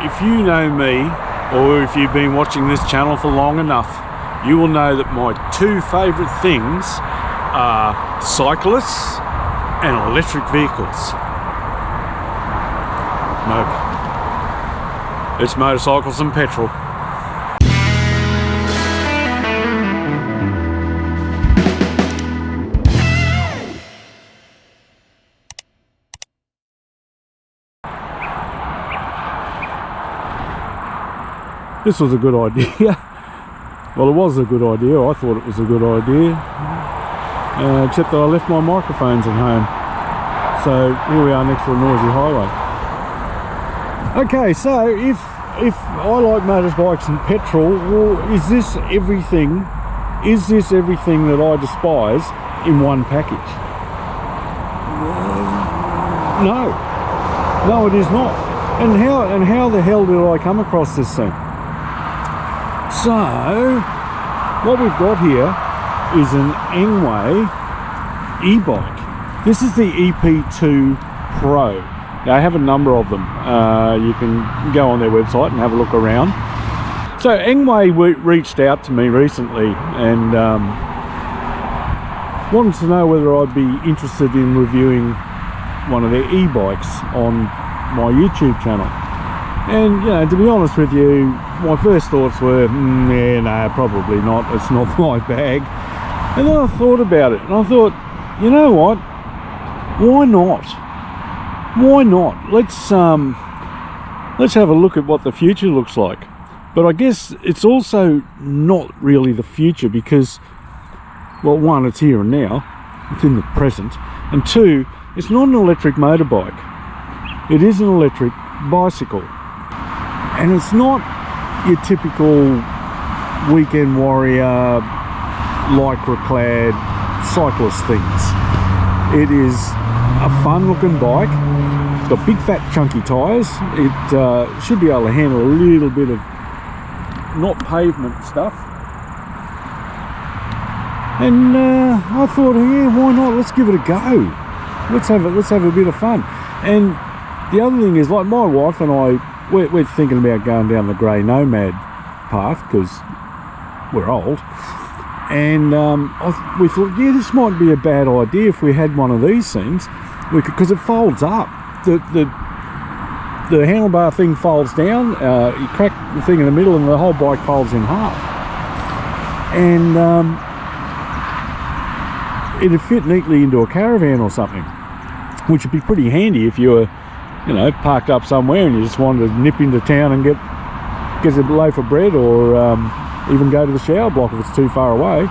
if you know me, or if you've been watching this channel for long enough, you will know that my two favourite things are cyclists and electric vehicles. Nope. It's motorcycles and petrol. This was a good idea. Well, it was a good idea. I thought it was a good idea. Except that I left my microphones at home. So here we are next to a noisy highway. Okay, so if I like motorbikes and petrol, well, is this everything that I despise in one package? No, it is not. And how the hell did I come across this thing? So what we've got here is an ENGWE e-bike. This is the EP-2 PRO. Now, I have a number of them. You can go on their website and have a look around. So ENGWE reached out to me recently and wanted to know whether I'd be interested in reviewing one of their e-bikes on my YouTube channel. And, you know, to be honest with you, my first thoughts were, yeah, no, probably not. It's not my bag. And then I thought about it, and I thought, you know what? Why not? Why not? Let's have a look at what the future looks like. But I guess it's also not really the future because, well, one, it's here and now. It's in the present. And two, it's not an electric motorbike. It is an electric bicycle. And it's not your typical weekend warrior, lycra-clad cyclist things. It is a fun-looking bike. It's got big, fat, chunky tyres. It should be able to handle a little bit of not pavement stuff. And I thought, yeah, why not? Let's give it a go. Let's have a bit of fun. And the other thing is, like, my wife and I, we're thinking about going down the grey nomad path because we're old, and we thought, yeah, this might be a bad idea if we had one of these things, because it folds up. The handlebar thing folds down. You crack the thing in the middle, and the whole bike folds in half. And it'd fit neatly into a caravan or something, which would be pretty handy if you were, you know, parked up somewhere and you just wanted to nip into town and get a loaf of bread, or even go to the shower block if it's too far away.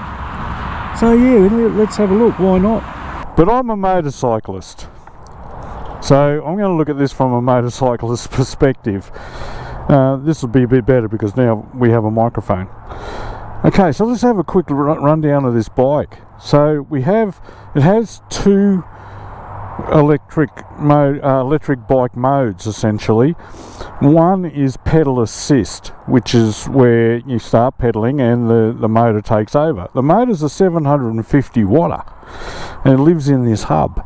So yeah, let's have a look. Why not? But I'm a motorcyclist, so I'm going to look at this from a motorcyclist's perspective. This will be a bit better because now we have a microphone. Okay, so let's have a quick rundown of this bike. So it has two electric bike modes essentially. One is pedal assist, which is where you start pedaling and the motor takes over. The motor's a 750 watt and it lives in this hub.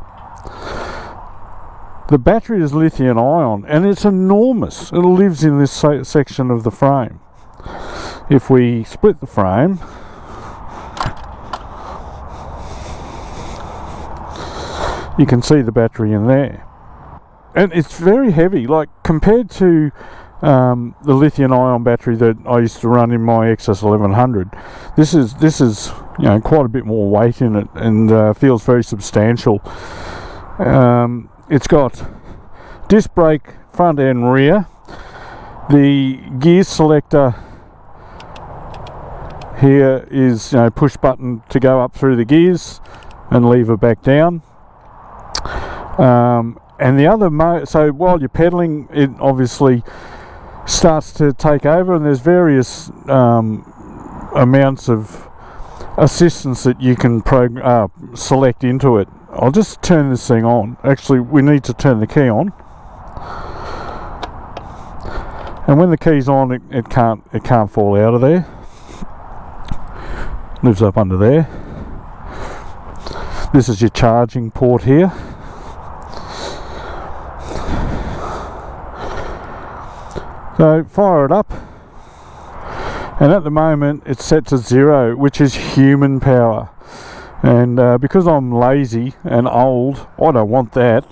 The battery is lithium ion and it's enormous. It lives in this section of the frame. If we split the frame, you can see the battery in there, and it's very heavy. Like, compared to the lithium-ion battery that I used to run in my XS 1100, this is you know, quite a bit more weight in it, and feels very substantial. It's got disc brake front and rear. The gear selector here is, you know, push button to go up through the gears and lever back down. And the other so while you're pedaling, it obviously starts to take over, and there's various amounts of assistance that you can select into it. I'll just turn this thing on. Actually, we need to turn the key on, and when the key's on, it can't fall out of there. Lives up under there. This is your charging port here. So fire it up, and at the moment it's set to 0, which is human power. And because I'm lazy and old, I don't want that.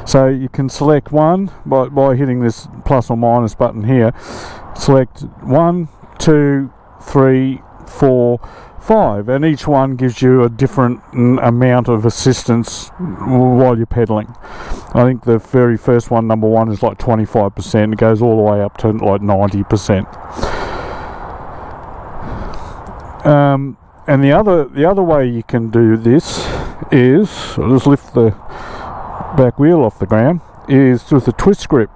So you can select one by hitting this plus or minus button here. Select 1, 2, 3, 4, 5, and each one gives you a different amount of assistance while you're pedaling. I think the very first one, number 1, is like 25%. It goes all the way up to like 90%. And the other way you can do this is, I'll just lift the back wheel off the ground, is with the twist grip.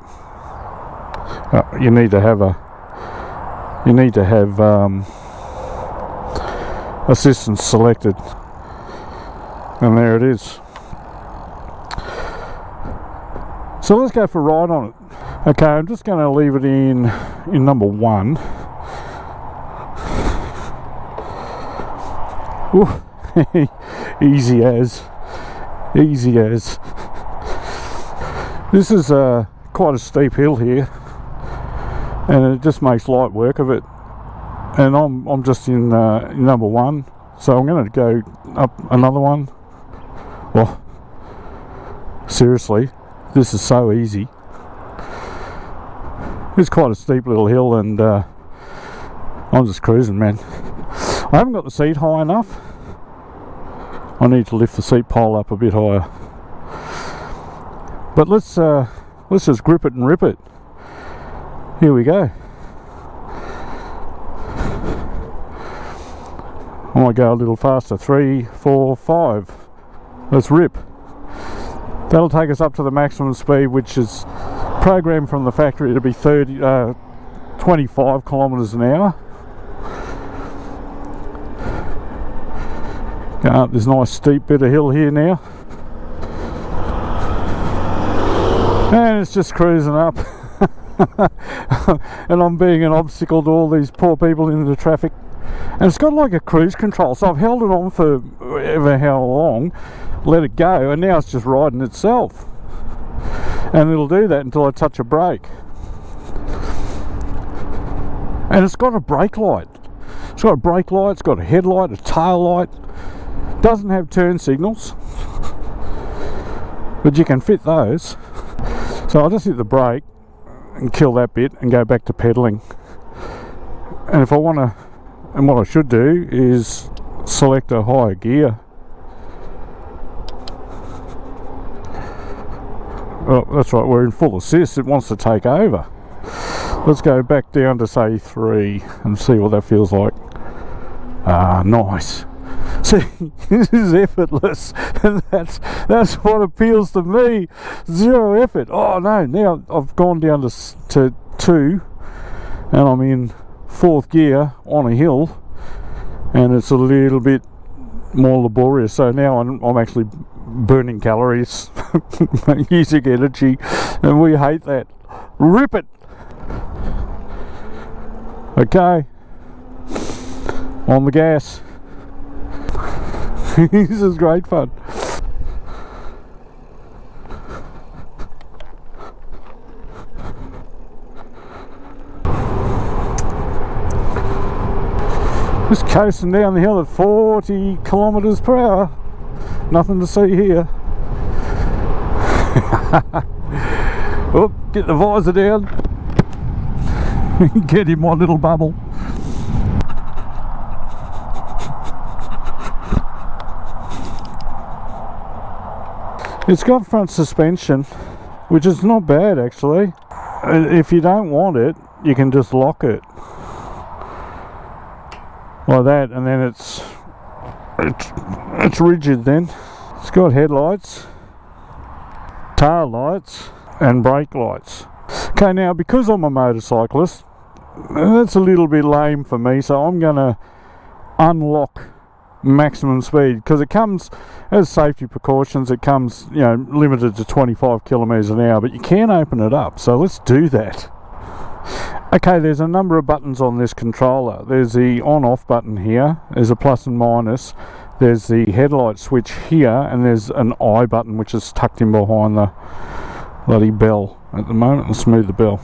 You need to have assistance selected, and there it is. So let's go for a ride on it. Okay, I'm just going to leave it in number 1. Ooh, easy as. This is quite a steep hill here, and it just makes light work of it. And I'm just in number 1, so I'm going to go up another one. Well, seriously, this is so easy. It's quite a steep little hill, and I'm just cruising, man. I haven't got the seat high enough. I need to lift the seat pole up a bit higher. But let's just grip it and rip it. Here we go. I might go a little faster. 3, 4, 5. Let's rip. That'll take us up to the maximum speed, which is programmed from the factory to be 25 kilometers an hour. Going up this nice steep bit of hill here now, and it's just cruising up. And I'm being an obstacle to all these poor people in the traffic. And it's got like a cruise control, so I've held it on for ever how long, let it go, and now it's just riding itself. And it'll do that until I touch a brake. And it's got a brake light. It's got a brake light, it's got a headlight, a tail light. Doesn't have turn signals, but you can fit those. So I'll just hit the brake and kill that bit and go back to pedaling. And if I want to, and what I should do is select a higher gear. Oh, that's right, we're in full assist. It wants to take over. Let's go back down to say 3 and see what that feels like. Ah, nice. See, this is effortless, and that's what appeals to me. 0 effort. Oh no, now I've gone down to 2, and I'm in 4th gear on a hill, and it's a little bit more laborious. So now I'm actually burning calories, using energy, and we hate that. Rip it. Okay, on the gas. This is great fun. Just coasting down the hill at 40 kilometers per hour. Nothing to see here. Oh, get the visor down. Get in my little bubble. It's got front suspension, which is not bad actually. If you don't want it, you can just lock it like that, and then it's rigid then. It's got headlights, tail lights and brake lights. Okay, now because I'm a motorcyclist, that's a little bit lame for me, so I'm gonna unlock maximum speed, because it comes as safety precautions. It comes, you know, limited to 25 kilometers an hour, but you can open it up, so let's do that. Okay, there's a number of buttons on this controller. There's the on-off button here, there's a plus and minus, there's the headlight switch here, and there's an I button which is tucked in behind the bloody bell at the moment. Let's smooth the bell.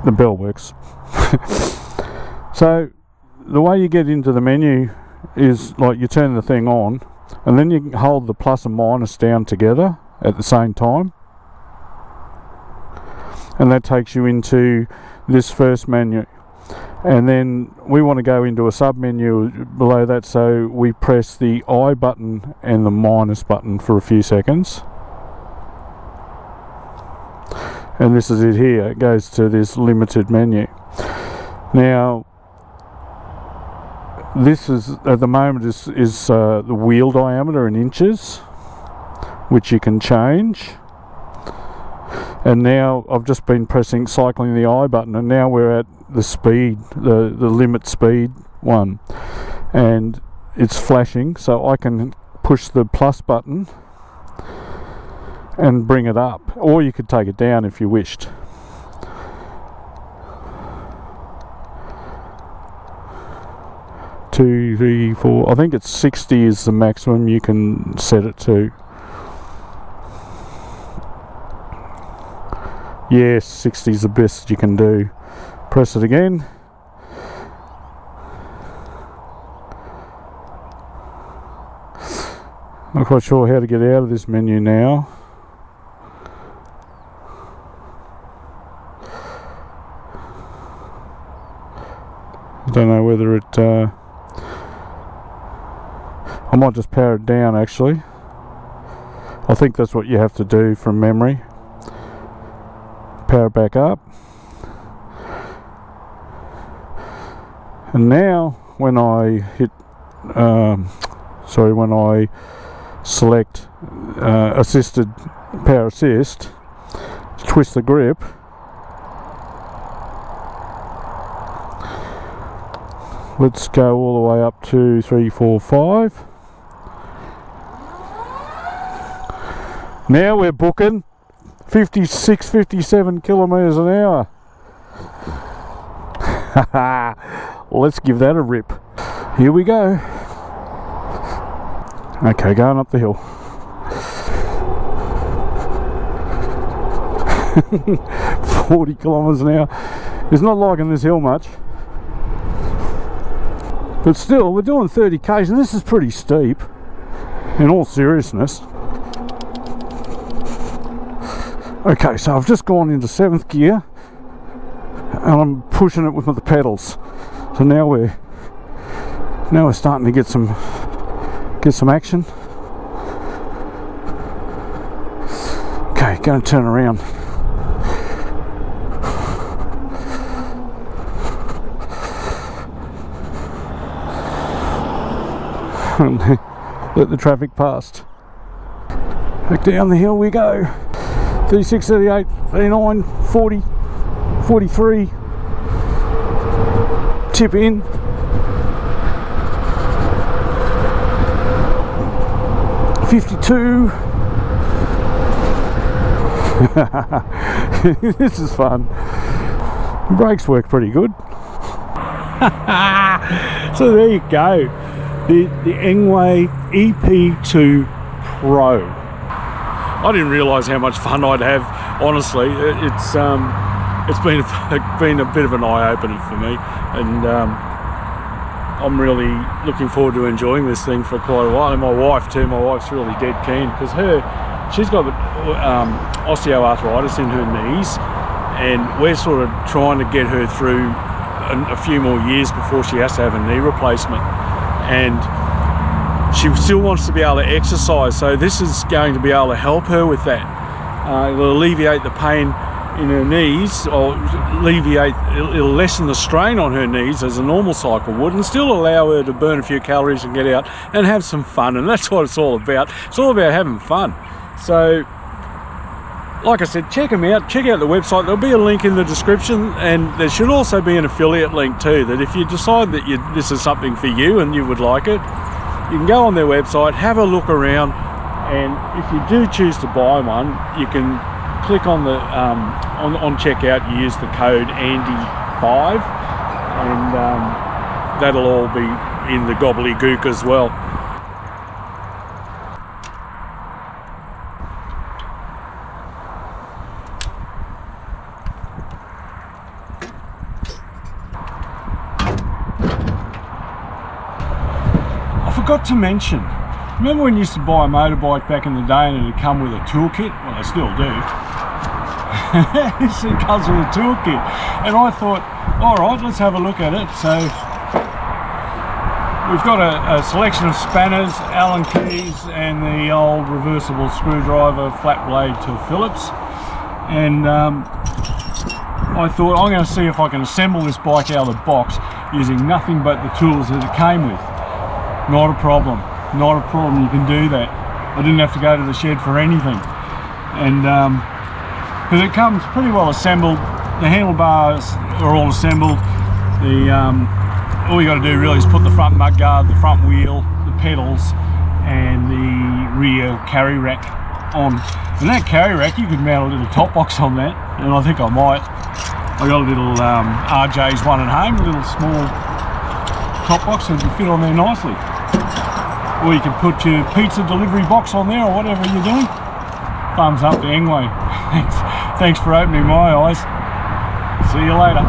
the bell works. So the way you get into the menu is like you turn the thing on, and then you can hold the plus and minus down together at the same time, and that takes you into this first menu. And then we want to go into a sub menu below that, so we press the I button and the minus button for a few seconds, and this is it here. It goes to this limited menu. Now this is at the moment is the wheel diameter in inches, which you can change. And now I've just been cycling the I button, and now we're at the speed, the limit speed one, and it's flashing, so I can push the plus button and bring it up, or you could take it down if you wished. Two, three, four. I think it's 60 is the maximum you can set it to. Yes, 60 is the best you can do. Press it again. Not quite sure how to get out of this menu now. I don't know whether it... I might just power it down actually. I think that's what you have to do from memory. Power it back up. And now when I hit when I select assisted power assist, twist the grip, let's go all the way up to 3, 4, 5. Now we're booking 56, 57 kilometers an hour. Let's give that a rip. Here we go. Okay, going up the hill. 40 kilometers an hour. It's not liking this hill much, but still we're doing 30 k's, and this is pretty steep in all seriousness. Okay, so I've just gone into 7th gear and I'm pushing it with the pedals. So now we're starting to get some action. Okay, going to turn around. Let the traffic past. Back down the hill we go. 36, 38, 39, 40, 43. Tip in. $52. This is fun. The brakes work pretty good. So there you go. The ENGWE EP-2 PRO. I didn't realise how much fun I'd have. Honestly, it's been a bit of an eye-opener for me, and I'm really looking forward to enjoying this thing for quite a while. And my wife too. My wife's really dead keen, because she's got osteoarthritis in her knees, and we're sort of trying to get her through a few more years before she has to have a knee replacement. And she still wants to be able to exercise, so this is going to be able to help her with that. It'll alleviate the pain in her knees, or it'll lessen the strain on her knees as a normal cycle would, and still allow her to burn a few calories and get out and have some fun. And that's what it's all about. It's all about having fun. So like I said, check them out. Check out the website. There'll be a link in the description, and there should also be an affiliate link too, that if you decide that this is something for you and you would like it, you can go on their website, have a look around, and if you do choose to buy one, you can click on the on checkout. You use the code ANDY5, and that'll all be in the gobbledygook as well. forgot to mention, remember when you used to buy a motorbike back in the day and it'd come with a toolkit? Well, they still do. It comes with a toolkit. And I thought, all right, let's have a look at it. So we've got a selection of spanners, Allen keys, and the old reversible screwdriver flat blade to Phillips. And I thought, I'm going to see if I can assemble this bike out of the box using nothing but the tools that it came with. Not a problem. Not a problem. You can do that. I didn't have to go to the shed for anything. And because it comes pretty well assembled, the handlebars are all assembled. All you got to do really is put the front mudguard, the front wheel, the pedals, and the rear carry rack on. And that carry rack, you could mount a little top box on that, and I think I might. I got a little RJ's one at home, a little small top box that would fit on there nicely. Or you can put your pizza delivery box on there or whatever you're doing. Thumbs up to ENGWE. Thanks for opening my eyes. See you later.